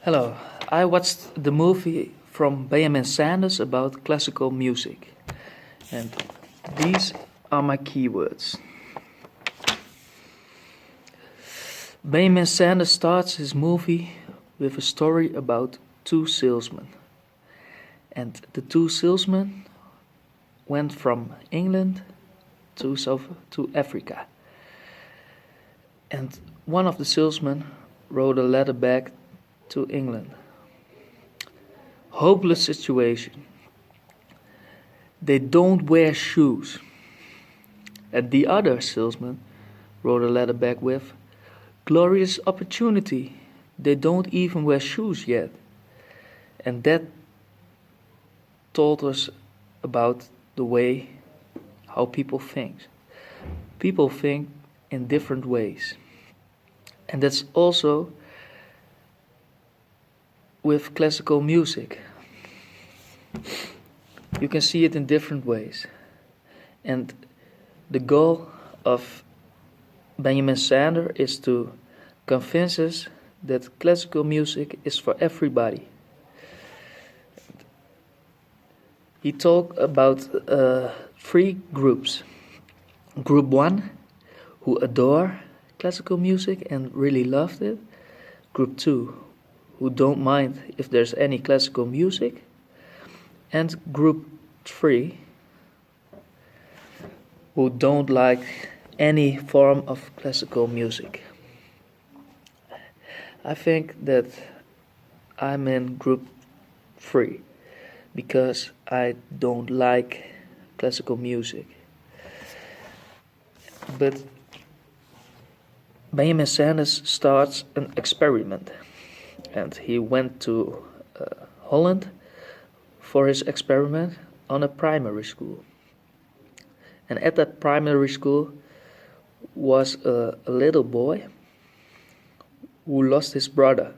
Hello, I watched the movie from Benjamin Sanders about classical music, and these are my keywords. Benjamin Sanders starts his movie with a story about two salesmen, and the two salesmen went from England to Africa, and one of the salesmen wrote a letter back to England. Hopeless situation. They don't wear shoes. And the other salesman wrote a letter back with, glorious opportunity. They don't even wear shoes yet. And that told us about the way how people think. People think in different ways. And that's also with classical music. You can see it in different ways. And the goal of Benjamin Sanders is to convince us that classical music is for everybody. He talked about three groups. Group 1, who adore classical music and really loved it. Group 2, who don't mind if there's any classical music, and group 3, who don't like any form of classical music. I think that I'm in group 3 because I don't like classical music. But Benjamin Sanders starts an experiment. And he went to Holland for his experiment on a primary school. And at that primary school was a little boy who lost his brother.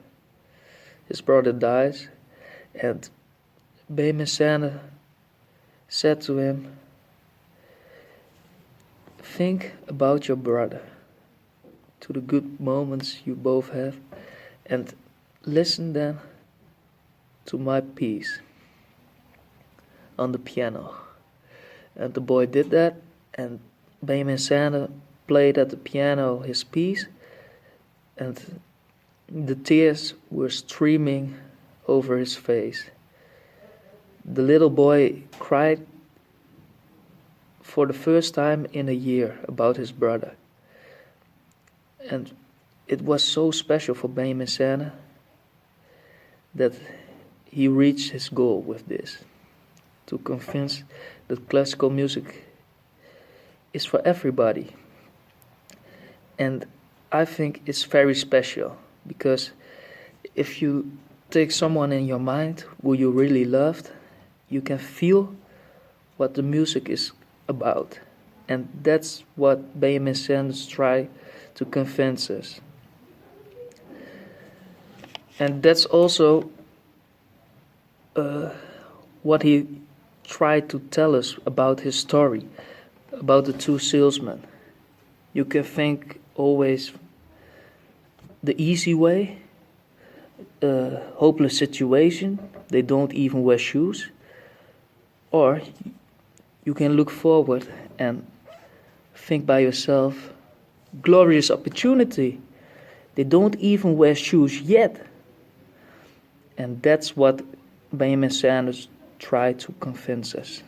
His brother dies, and Benjamin Sanders said to him, think about your brother, to the good moments you both have, and listen then to my piece on the piano. And the boy did that, and Benjamin Sanders played at the piano his piece, and the tears were streaming over his face. The little boy cried for the first time in a year about his brother. And it was so special for Benjamin Sanders that he reached his goal with this, to convince that classical music is for everybody. And I think it's very special, because if you take someone in your mind who you really loved, you can feel what the music is about. And that's what Benjamin Sanders tried to convince us. And that's also what he tried to tell us about his story, about the two salesmen. You can think always the easy way, hopeless situation, they don't even wear shoes. Or you can look forward and think by yourself, glorious opportunity, they don't even wear shoes yet. And that's what Benjamin Sanders tried to convince us.